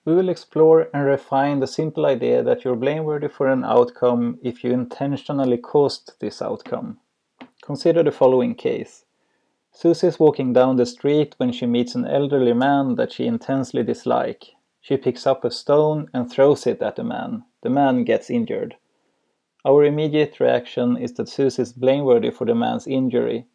We will explore and refine the simple idea that you're blameworthy for an outcome if you intentionally caused this outcome. Consider the following case. Susie is walking down the street when she meets an elderly man that she intensely dislikes. She picks up a stone and throws it at the man. The man gets injured. Our immediate reaction is that Susie is blameworthy for the man's injury.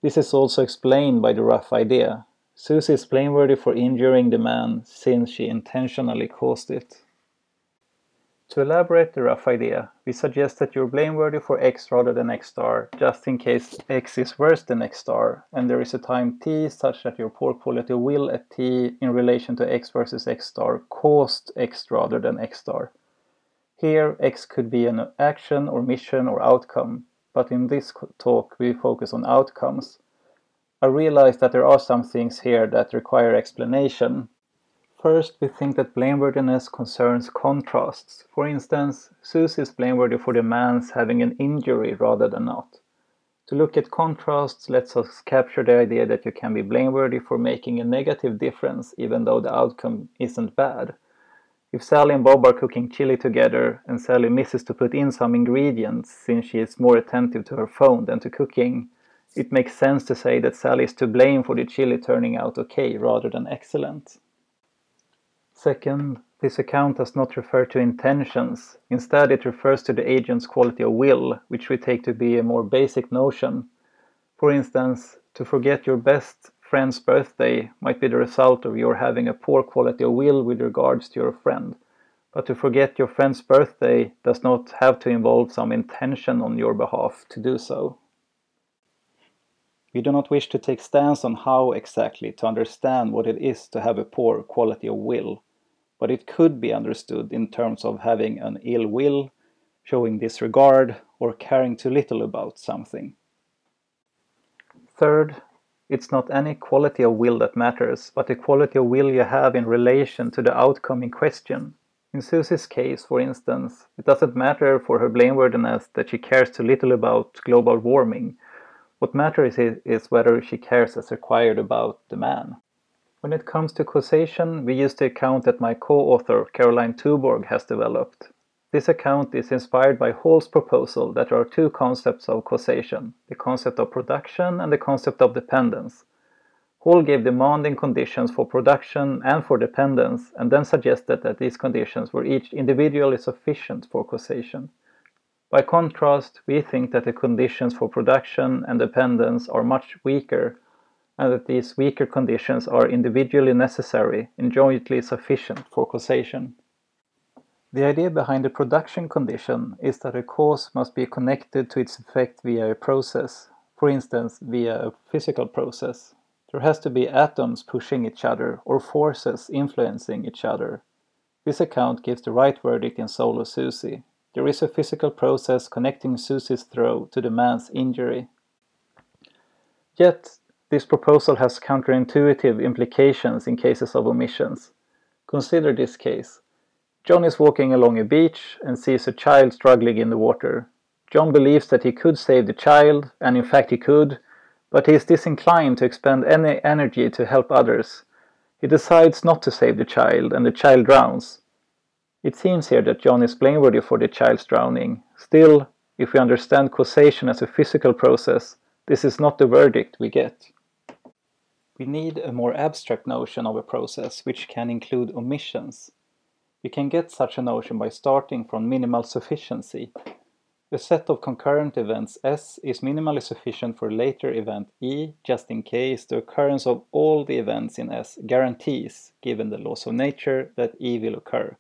This is also explained by the rough idea. Susie is blameworthy for injuring the man since she intentionally caused it. To elaborate the rough idea, we suggest that you're blameworthy for x rather than x star, just in case x is worse than x star, and there is a time t such that your poor quality of will at t in relation to x versus x star caused x rather than x star. Here, x could be an action or mission or outcome, but in this talk we focus on outcomes. I realize that there are some things here that require explanation. First, we think that blameworthiness concerns contrasts. For instance, Susie is blameworthy for the man's having an injury rather than not. To look at contrasts lets us capture the idea that you can be blameworthy for making a negative difference even though the outcome isn't bad. If Sally and Bob are cooking chili together and Sally misses to put in some ingredients since she is more attentive to her phone than to cooking, it makes sense to say that Sally is to blame for the chili turning out okay rather than excellent. Second, this account does not refer to intentions. Instead, it refers to the agent's quality of will, which we take to be a more basic notion. For instance, to forget your best friend's birthday might be the result of your having a poor quality of will with regards to your friend. But to forget your friend's birthday does not have to involve some intention on your behalf to do so. We do not wish to take stance on how exactly to understand what it is to have a poor quality of will, but it could be understood in terms of having an ill will, showing disregard, or caring too little about something. Third, it's not any quality of will that matters, but the quality of will you have in relation to the outcome in question. In Susie's case, for instance, it doesn't matter for her blameworthiness that she cares too little about global warming. What matters is whether she cares as required about the man. When it comes to causation, we use the account that my co-author Caroline Tuborg has developed. This account is inspired by Hall's proposal that there are two concepts of causation, the concept of production and the concept of dependence. Hall gave demanding conditions for production and for dependence, and then suggested that these conditions were each individually sufficient for causation. By contrast, we think that the conditions for production and dependence are much weaker, and that these weaker conditions are individually necessary and jointly sufficient for causation. The idea behind the production condition is that a cause must be connected to its effect via a process, for instance via a physical process. There has to be atoms pushing each other or forces influencing each other. This account gives the right verdict in Soul of Susie. There is a physical process connecting Susie's throw to the man's injury. Yet, this proposal has counterintuitive implications in cases of omissions. Consider this case. John is walking along a beach and sees a child struggling in the water. John believes that he could save the child, and in fact he could, but he is disinclined to expend any energy to help others. He decides not to save the child, and the child drowns. It seems here that John is blameworthy for the child's drowning. Still, if we understand causation as a physical process, this is not the verdict we get. We need a more abstract notion of a process which can include omissions. We can get such a notion by starting from minimal sufficiency. A set of concurrent events S is minimally sufficient for a later event E, just in case the occurrence of all the events in S guarantees, given the laws of nature, that E will occur.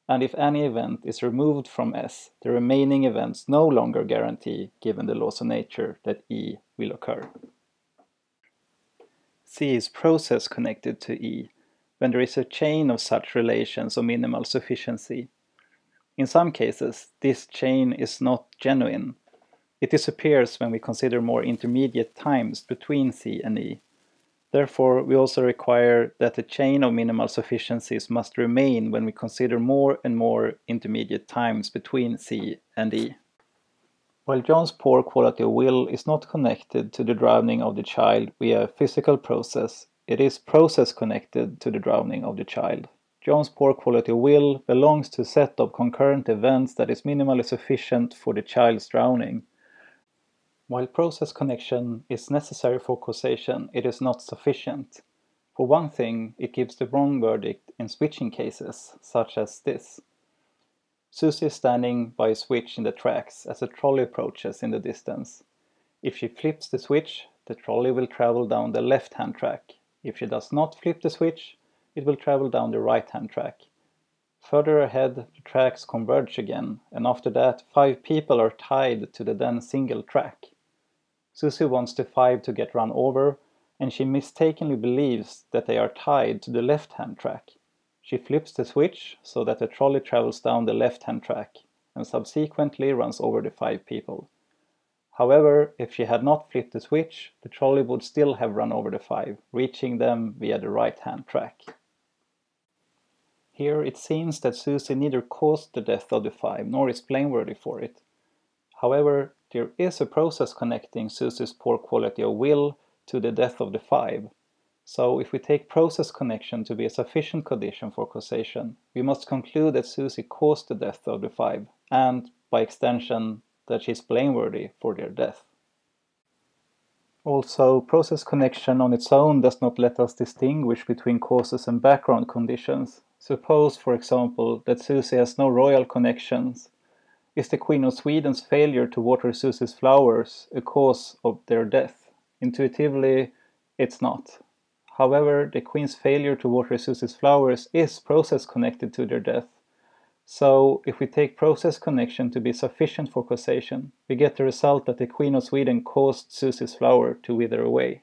And if any event is removed from S, the remaining events no longer guarantee, given the laws of nature, that E will occur. C is process connected to E, when there is a chain of such relations of minimal sufficiency. In some cases, this chain is not genuine. It disappears when we consider more intermediate times between C and E. Therefore, we also require that the chain of minimal sufficiencies must remain when we consider more and more intermediate times between C and E. While John's poor quality of will is not connected to the drowning of the child via a physical process, it is process connected to the drowning of the child. John's poor quality of will belongs to a set of concurrent events that is minimally sufficient for the child's drowning. While process connection is necessary for causation, it is not sufficient. For one thing, it gives the wrong verdict in switching cases, such as this. Susie is standing by a switch in the tracks as a trolley approaches in the distance. If she flips the switch, the trolley will travel down the left-hand track. If she does not flip the switch, it will travel down the right-hand track. Further ahead, the tracks converge again, and after that, 5 people are tied to the then single track. Susie wants the 5 to get run over, and she mistakenly believes that they are tied to the left-hand track. She flips the switch so that the trolley travels down the left-hand track, and subsequently runs over the 5 people. However, if she had not flipped the switch, the trolley would still have run over the 5, reaching them via the right-hand track. Here it seems that Susie neither caused the death of the 5 nor is blameworthy for it. However, there is a process connecting Susie's poor quality of will to the death of the 5. So if we take process connection to be a sufficient condition for causation, we must conclude that Susie caused the death of the 5, and, by extension, that she is blameworthy for their death. Also, process connection on its own does not let us distinguish between causes and background conditions. Suppose, for example, that Susie has no royal connections. Is the Queen of Sweden's failure to water Susie's flowers a cause of their death? Intuitively, it's not. However, the Queen's failure to water Susie's flowers is process connected to their death. So, if we take process connection to be sufficient for causation, we get the result that the Queen of Sweden caused Susie's flower to wither away.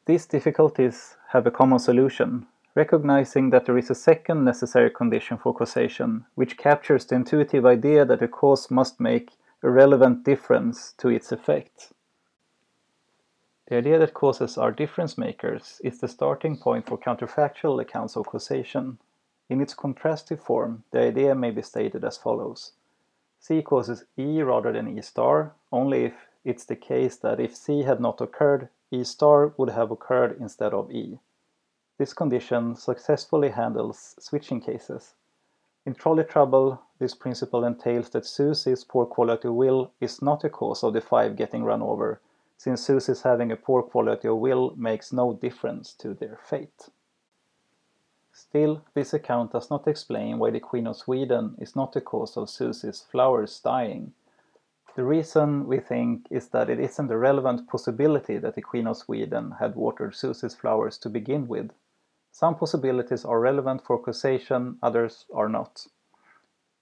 These difficulties have a common solution, recognizing that there is a second necessary condition for causation, which captures the intuitive idea that a cause must make a relevant difference to its effect. The idea that causes are difference makers is the starting point for counterfactual accounts of causation. In its contrastive form, the idea may be stated as follows. C causes E rather than E star, only if it's the case that if C had not occurred, E star would have occurred instead of E. This condition successfully handles switching cases. In trolley trouble, this principle entails that Susie's poor quality of will is not a cause of the 5 getting run over, since Susie's having a poor quality of will makes no difference to their fate. Still, this account does not explain why the Queen of Sweden is not the cause of Susie's flowers dying. The reason, we think, is that it isn't a relevant possibility that the Queen of Sweden had watered Susie's flowers to begin with. Some possibilities are relevant for causation, others are not.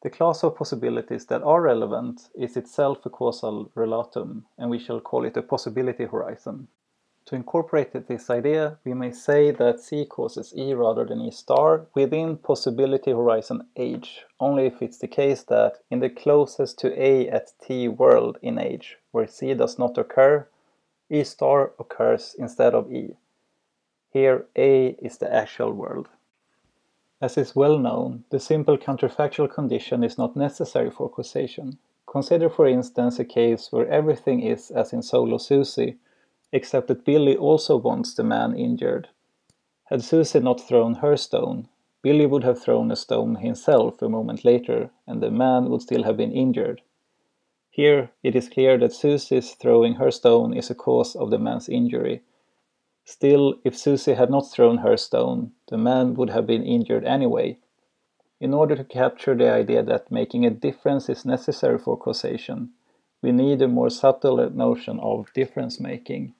The class of possibilities that are relevant is itself a causal relatum, and we shall call it a possibility horizon. To incorporate this idea, we may say that C causes E rather than E star within possibility horizon H, only if it's the case that in the closest to A at T world in H, where C does not occur, E star occurs instead of E. Here A is the actual world. As is well known, the simple counterfactual condition is not necessary for causation. Consider for instance a case where everything is as in Solo Susie, except that Billy also wants the man injured. Had Susie not thrown her stone, Billy would have thrown a stone himself a moment later, and the man would still have been injured. Here it is clear that Susie's throwing her stone is a cause of the man's injury. Still, if Susie had not thrown her stone, the man would have been injured anyway. In order to capture the idea that making a difference is necessary for causation, we need a more subtle notion of difference making.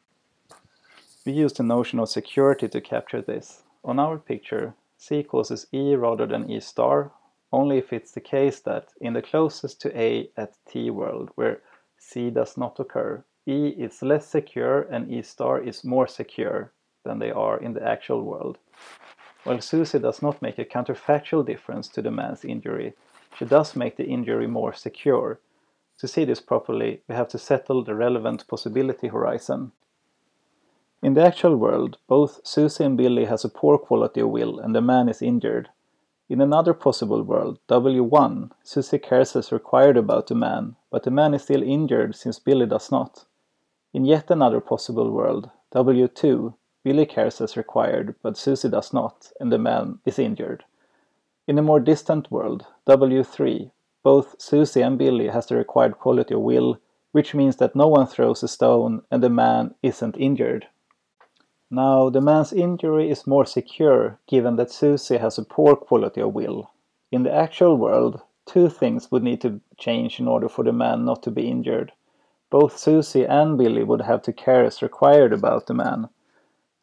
We use the notion of security to capture this. On our picture, C causes E rather than E star, only if it's the case that in the closest to A at T world, where C does not occur, E is less secure and E star is more secure than they are in the actual world. While Susie does not make a counterfactual difference to the man's injury, she does make the injury more secure. To see this properly, we have to settle the relevant possibility horizon. In the actual world, both Susie and Billy has a poor quality of will and the man is injured. In another possible world, W1, Susie cares as required about the man, but the man is still injured since Billy does not. In yet another possible world, W2, Billy cares as required, but Susie does not, and the man is injured. In a more distant world, W3, both Susie and Billy has the required quality of will, which means that no one throws a stone and the man isn't injured. Now, the man's injury is more secure, given that Susie has a poor quality of will. In the actual world, two things would need to change in order for the man not to be injured. Both Susie and Billy would have to care as required about the man.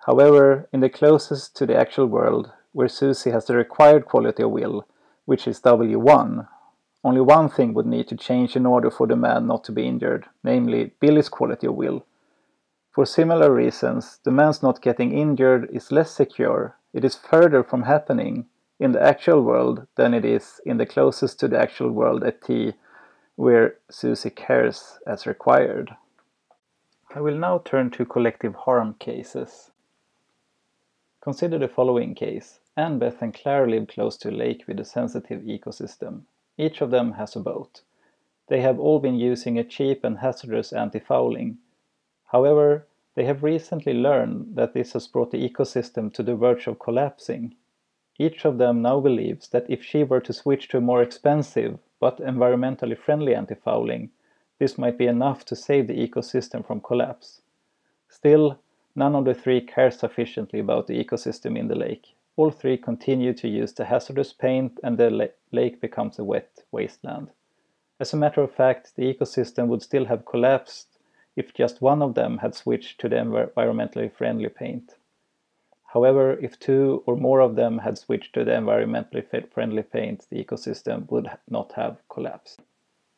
However, in the closest to the actual world, where Susie has the required quality of will, which is W1, only one thing would need to change in order for the man not to be injured, namely Billy's quality of will. For similar reasons, the man's not getting injured is less secure. It is further from happening in the actual world than it is in the closest to the actual world at T, where Susie cares as required. I will now turn to collective harm cases. Consider the following case. Anne, Beth and Claire live close to a lake with a sensitive ecosystem. Each of them has a boat. They have all been using a cheap and hazardous anti-fouling. However, they have recently learned that this has brought the ecosystem to the verge of collapsing. Each of them now believes that if she were to switch to a more expensive but environmentally friendly anti-fouling, this might be enough to save the ecosystem from collapse. Still, none of the three cares sufficiently about the ecosystem in the lake. All three continue to use the hazardous paint and the lake becomes a wet wasteland. As a matter of fact, the ecosystem would still have collapsed if just one of them had switched to the environmentally friendly paint. However, if two or more of them had switched to the environmentally friendly paint, the ecosystem would not have collapsed.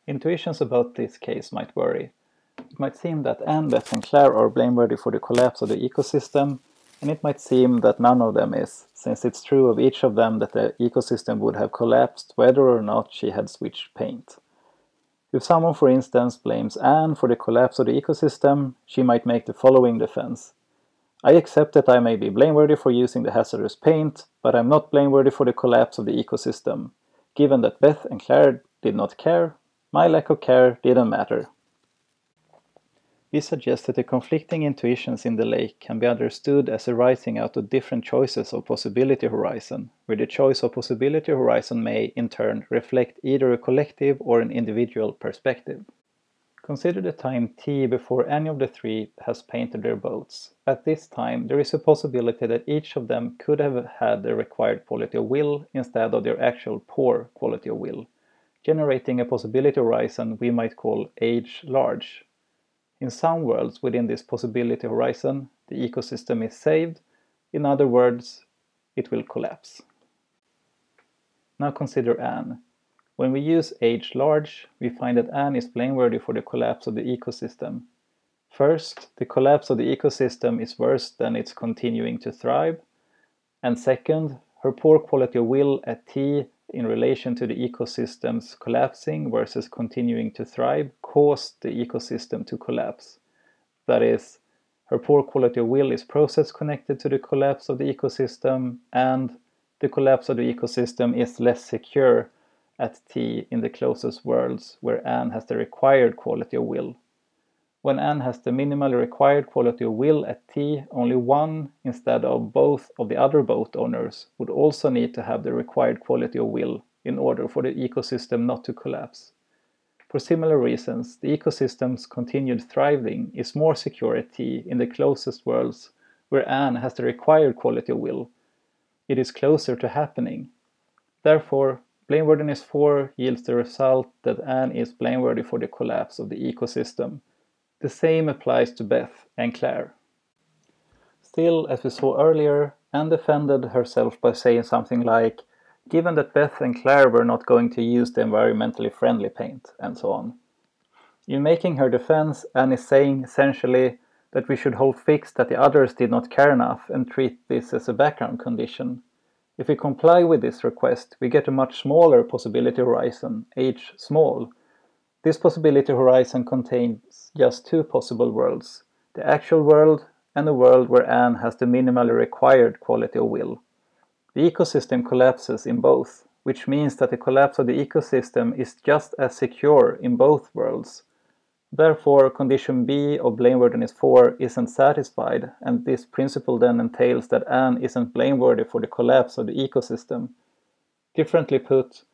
Intuitions about this case might worry. It might seem that Anne, Beth and Claire are blameworthy for the collapse of the ecosystem, and it might seem that none of them is, since it's true of each of them that the ecosystem would have collapsed whether or not she had switched paint. If someone, for instance, blames Anne for the collapse of the ecosystem, she might make the following defense. I accept that I may be blameworthy for using the hazardous paint, but I'm not blameworthy for the collapse of the ecosystem. Given that Beth and Claire did not care, my lack of care didn't matter. This suggests that the conflicting intuitions in the lake can be understood as arising out of different choices of possibility horizon, where the choice of possibility horizon may, in turn, reflect either a collective or an individual perspective. Consider the time t before any of the three has painted their boats. At this time, there is a possibility that each of them could have had the required quality of will instead of their actual poor quality of will, generating a possibility horizon we might call age large. In some worlds within this possibility horizon, the ecosystem is saved. In other words, it will collapse. Now consider Anne. When we use age large, we find that Anne is blameworthy for the collapse of the ecosystem. First, the collapse of the ecosystem is worse than its continuing to thrive. And second, her poor quality of will at T in relation to the ecosystem's collapsing versus continuing to thrive caused the ecosystem to collapse. That is, her poor quality of will is process connected to the collapse of the ecosystem, and the collapse of the ecosystem is less secure at T in the closest worlds where Anne has the required quality of will. When Anne has the minimally required quality of will at T, only one instead of both of the other boat owners would also need to have the required quality of will in order for the ecosystem not to collapse. For similar reasons, the ecosystem's continued thriving is more secure at T in the closest worlds where Anne has the required quality of will. It is closer to happening. Therefore, blameworthiness 4 yields the result that Anne is blameworthy for the collapse of the ecosystem. The same applies to Beth and Claire. Still, as we saw earlier, Anne defended herself by saying something like, given that Beth and Claire were not going to use the environmentally friendly paint, and so on. In making her defense, Anne is saying essentially that we should hold fixed that the others did not care enough and treat this as a background condition. If we comply with this request, we get a much smaller possibility horizon, h small. This possibility horizon contains just two possible worlds, the actual world and a world where Anne has the minimally required quality of will. The ecosystem collapses in both, which means that the collapse of the ecosystem is just as secure in both worlds. Therefore, condition B of blameworthiness 4 isn't satisfied, and this principle then entails that N isn't blameworthy for the collapse of the ecosystem. Differently put,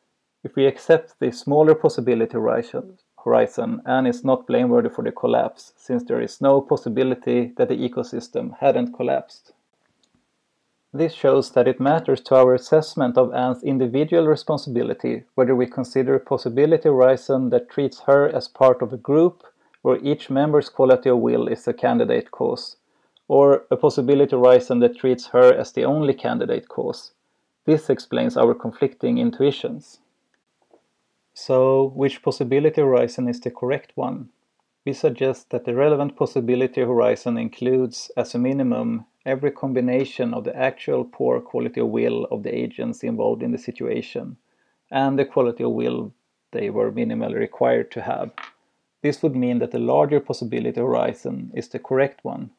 if we accept the smaller possibility horizon, N is not blameworthy for the collapse, since there is no possibility that the ecosystem hadn't collapsed. This shows that it matters to our assessment of Anne's individual responsibility whether we consider a possibility horizon that treats her as part of a group where each member's quality of will is a candidate cause, or a possibility horizon that treats her as the only candidate cause. This explains our conflicting intuitions. So, which possibility horizon is the correct one? We suggest that the relevant possibility horizon includes, as a minimum, every combination of the actual poor quality of will of the agents involved in the situation, and the quality of will they were minimally required to have. This would mean that the larger possibility horizon is the correct one.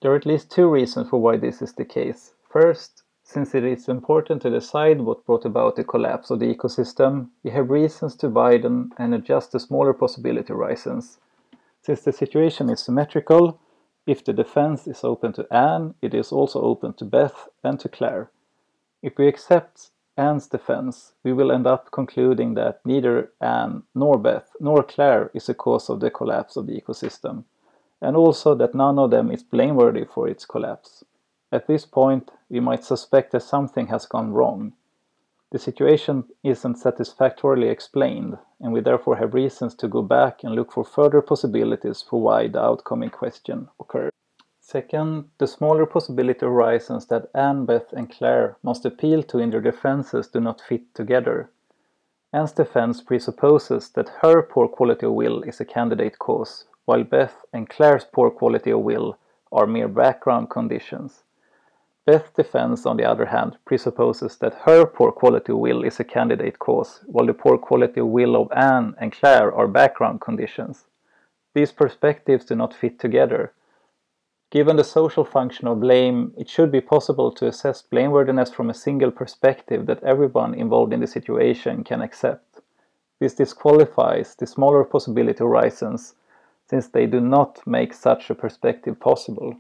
There are at least two reasons for why this is the case. First, since it is important to decide what brought about the collapse of the ecosystem, we have reasons to widen and adjust the smaller possibility horizons. Since the situation is symmetrical, if the defense is open to Anne, it is also open to Beth and to Claire. If we accept Anne's defense, we will end up concluding that neither Anne nor Beth nor Claire is the cause of the collapse of the ecosystem, and also that none of them is blameworthy for its collapse. At this point, we might suspect that something has gone wrong. The situation isn't satisfactorily explained, and we therefore have reasons to go back and look for further possibilities for why the outcome in question occurred. Second, the smaller possibility horizons that Anne, Beth, and Claire must appeal to in their defenses do not fit together. Anne's defense presupposes that her poor quality of will is a candidate cause, while Beth and Claire's poor quality of will are mere background conditions. Beth's defense, on the other hand, presupposes that her poor quality of will is a candidate cause, while the poor quality of will of Anne and Claire are background conditions. These perspectives do not fit together. Given the social function of blame, it should be possible to assess blameworthiness from a single perspective that everyone involved in the situation can accept. This disqualifies the smaller possibility horizons, since they do not make such a perspective possible.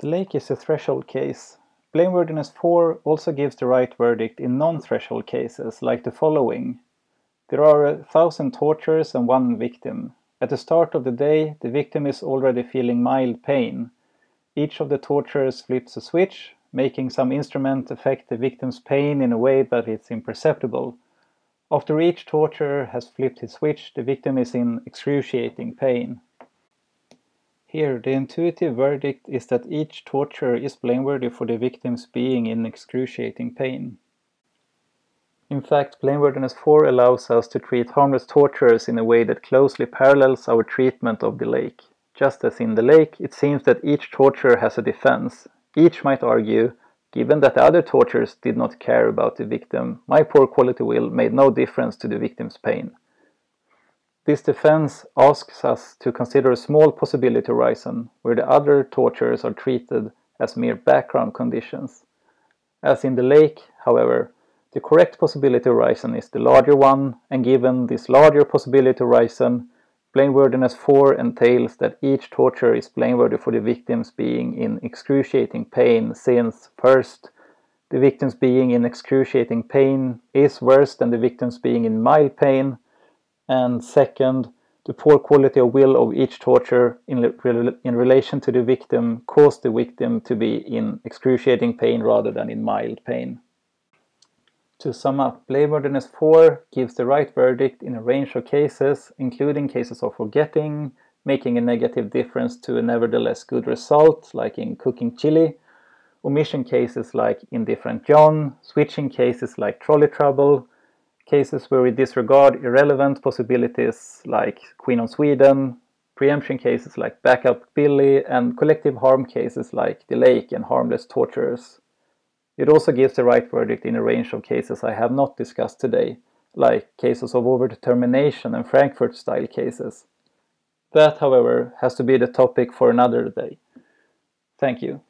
The lake is a threshold case. Blameworthiness 4 also gives the right verdict in non-threshold cases, like the following. There are 1,000 torturers and 1 victim. At the start of the day, the victim is already feeling mild pain. Each of the torturers flips a switch, making some instrument affect the victim's pain in a way that is imperceptible. After each torturer has flipped his switch, the victim is in excruciating pain. Here, the intuitive verdict is that each torturer is blameworthy for the victim's being in excruciating pain. In fact, blameworthiness 4 allows us to treat harmless torturers in a way that closely parallels our treatment of the lake. Just as in the lake, it seems that each torturer has a defense. Each might argue, given that the other torturers did not care about the victim, my poor quality will made no difference to the victim's pain. This defense asks us to consider a small possibility horizon where the other torturers are treated as mere background conditions. As in the lake, however, the correct possibility horizon is the larger one, and given this larger possibility horizon, blameworthiness 4 entails that each torturer is blameworthy for the victim's being in excruciating pain, since, first, the victim's being in excruciating pain is worse than the victim's being in mild pain, and second, the poor quality of will of each torturer in relation to the victim caused the victim to be in excruciating pain rather than in mild pain. To sum up, blameworthiness 4 gives the right verdict in a range of cases, including cases of forgetting, making a negative difference to a nevertheless good result, like in cooking chili, omission cases like indifferent John, switching cases like trolley trouble, cases where we disregard irrelevant possibilities like Queen of Sweden, preemption cases like backup Billy, and collective harm cases like the lake and harmless torturers. It also gives the right verdict in a range of cases I have not discussed today, like cases of overdetermination and Frankfurt-style cases. That, however, has to be the topic for another day. Thank you.